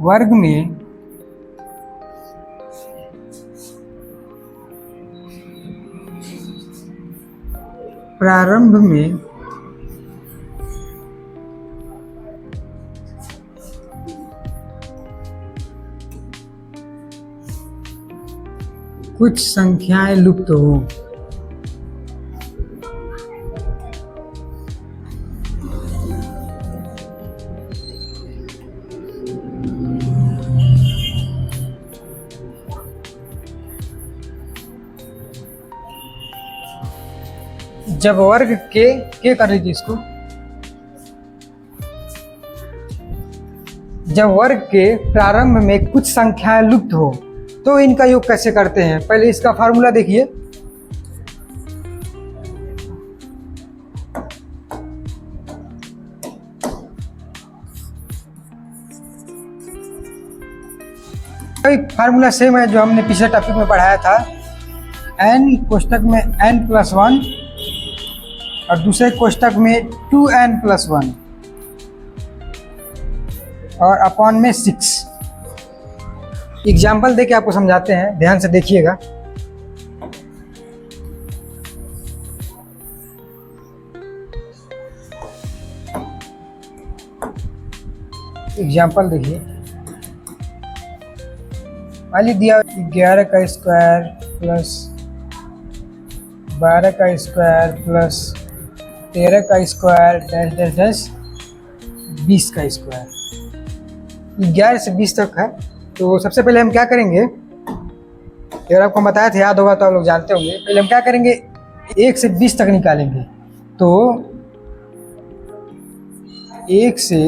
वर्ग में प्रारंभ में कुछ संख्याएं लुप्त हो। जब वर्ग के कर लीजिए इसको, जब वर्ग के प्रारंभ में कुछ संख्याएं लुप्त हो तो इनका योग कैसे करते हैं। पहले इसका फार्मूला देखिए। फार्मूला सेम है जो हमने पिछले टॉपिक में पढ़ाया था। n कोष्टक में n+1 और दूसरे कोष्टक में 2n+1 और अपॉन में 6। एग्जाम्पल देके आपको समझाते हैं, ध्यान से देखिएगा। एग्जाम्पल देखिए, मान लीजिए दिया 11 का स्क्वायर प्लस 12 का स्क्वायर प्लस 13 का स्क्वायर डैश डैश डैश 20 का स्क्वायर। 11 से 20 तक है। तो सबसे पहले हम क्या करेंगे, अगर आपको बताया था, याद होगा तो आप लोग जानते होंगे। पहले हम क्या करेंगे, 1 से 20 तक निकालेंगे। तो 1 से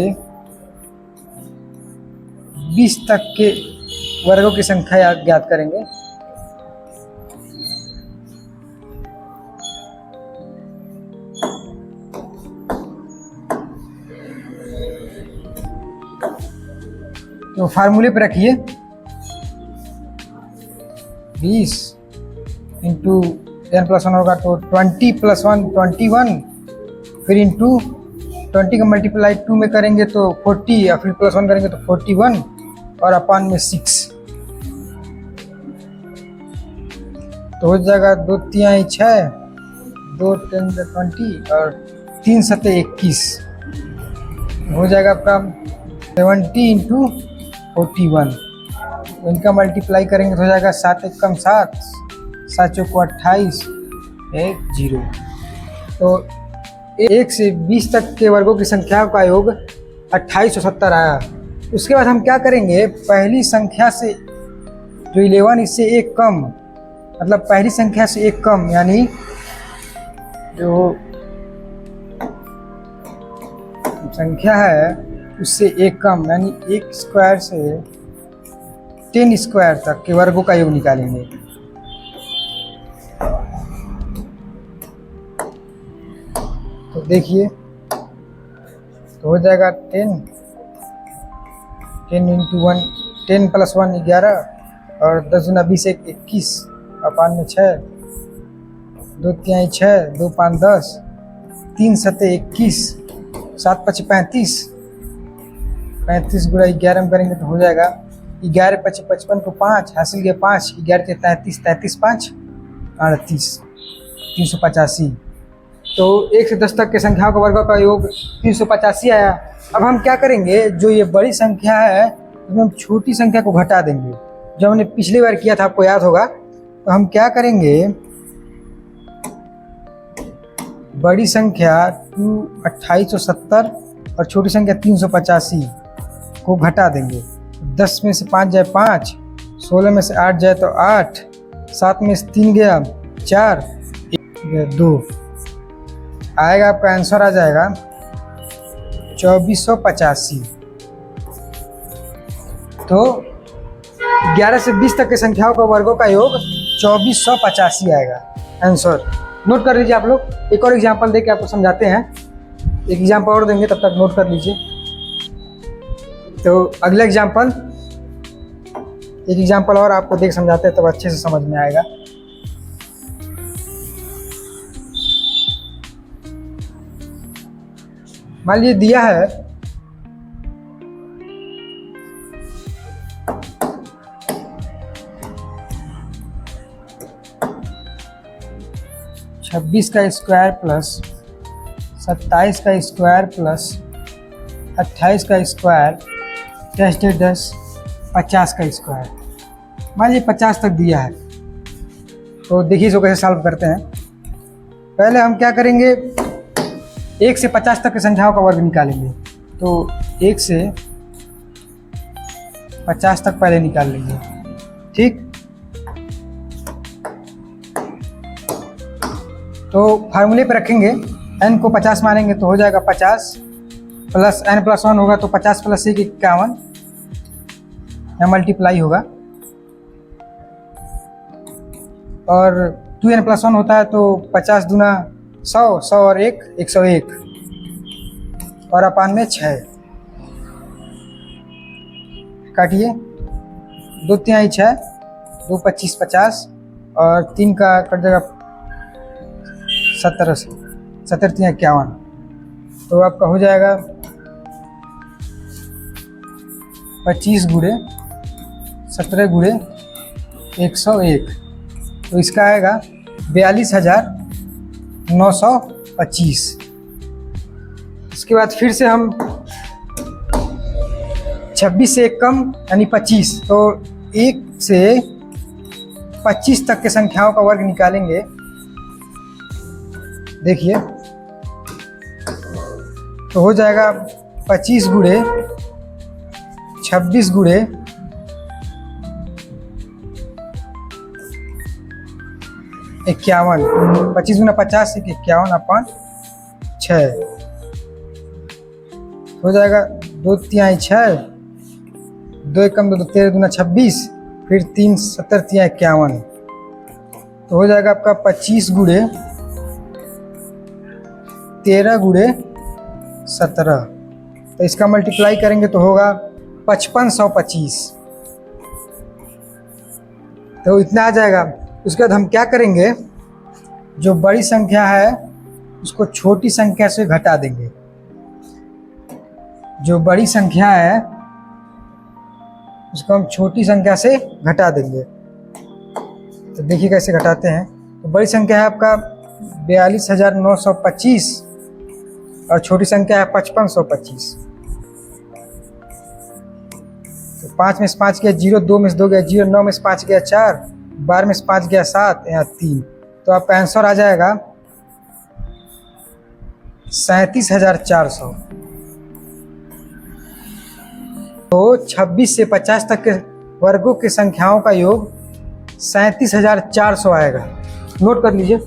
20 तक के वर्गों की संख्या ज्ञात करेंगे। तो फार्मूले पे रखिए, 20 इंटू n+1 होगा तो 20+1 21, फिर इंटू 20 का मल्टीप्लाई 2 में करेंगे तो 40 या फिर +1 करेंगे तो 41 और अपॉन में 6। तो हो जाएगा 2 तिहाई 6, 2 10 20 और 3 सते 21। हो जाएगा आपका 70 इंटू 41। इनका मल्टीप्लाई करेंगे तो हो जाएगा 7 × 7, 7 × 28, 1 0। तो 1 से 20 तक के वर्गों की संख्या का योग 2870 आया। उसके बाद हम क्या करेंगे, पहली संख्या से जो 11 इससे एक कम, मतलब पहली संख्या से एक कम, यानी जो संख्या है उससे एक कम, यानी 1 स्क्वायर से 10 स्क्वायर तक के वर्गों का योग निकालेंगे। तो देखिए, तो हो जाएगा 10 इंटू 1, 10 + 1 11 और 10 × 20 21 अपॉन में 6, 2 तिहाई 6, 2 5 10, 3 सते 21, 7 5 35, 35 गुणा 11 में करेंगे तो हो जाएगा 11 5 55 को 5 हासिल के 5, 11 के 33, 33 5 38, 385। तो 1 से 10 तक के संख्याओं का वर्गों का योग 385 आया। अब हम क्या करेंगे, जो ये बड़ी संख्या है उसमें हम छोटी संख्या को घटा देंगे, जो हमने पिछली बार किया था, आपको याद होगा। तो हम क्या करेंगे, बड़ी संख्या 2870 और छोटी संख्या 385 को घटा देंगे। 10 में से 5 जाए 5, 16 में से 8 जाए तो 8, 7 में से 3 गया 4, 1 गया 2। आएगा आपका आंसर आ जाएगा 2485। तो 11 से 20 तक के संख्याओं का वर्गों का योग 2485 आएगा आंसर। नोट कर लीजिए आप लोग। एक और एग्जांपल देके आपको समझाते हैं, एक एग्जांपल और देंगे, तब तक नोट कर लीजिए। तो अगला एग्जांपल, एक एग्जांपल और आपको देख समझाते हैं तब अच्छे से समझ में आएगा। मान लीजिए दिया है 26 का स्क्वायर प्लस 27 का स्क्वायर प्लस 28 का स्क्वायर 10 50 का स्क्वायर। मान लीजिए 50 तक दिया है, तो देखिए इसको कैसे सॉल्व करते हैं। पहले हम क्या करेंगे, 1 से 50 तक की संख्याओं का वर्ग निकालेंगे। तो 1 से 50 तक पहले निकाल लेंगे, ठीक। तो फार्मूले पे रखेंगे, n को 50 मानेंगे तो हो जाएगा 50 प्लस n प्लस 1 होगा तो 50 प्लस 1 51, यहाँ मल्टीप्लाई होगा। और 2n प्लस 1 होता है तो 50 दूना 100, 100 और 1 101 और अपान में 6। काटिए, 2 तिहाई 6, 2 25 50 और 3 का कट जाएगा 17 से, 17 तिहाई 51। तो आपका हो जाएगा 25 गुणे 17 गुणे 101, तो इसका आएगा 42,925। इसके बाद फिर से हम 26 से 1 कम यानी 25, तो 1 से 25 तक के संख्याओं का वर्ग निकालेंगे। देखिए तो हो जाएगा 25 गुणे 26 गुणे 51, 25 गुना 50 से 51 अपान 6 हो जाएगा। 2 तिहाई 6, 2 एकम 2 13 दूना 26, फिर 3 70 तिहाई 51, तो हो जाएगा आपका 25 गुणे 13 गुणे 17। तो इसका मल्टीप्लाई करेंगे तो होगा 5525, तो इतना आ जाएगा। उसके बाद हम क्या करेंगे, जो बड़ी संख्या है उसको छोटी संख्या से घटा देंगे। जो बड़ी संख्या है उसको हम छोटी संख्या से घटा देंगे। तो देखिए कैसे घटाते हैं। तो बड़ी संख्या है आपका 42,925 और छोटी संख्या है 5525। तो 5 में से 5 गया 0, 2 में से 2 गया 0, 9 में से 5 गया 4, 12 में से 5 गया 7, यहाँ 3। तो आपका आंसर आ जाएगा 37,400। तो 26 से 50 तक के वर्गों की संख्याओं का योग 37,400 आएगा। नोट कर लीजिए।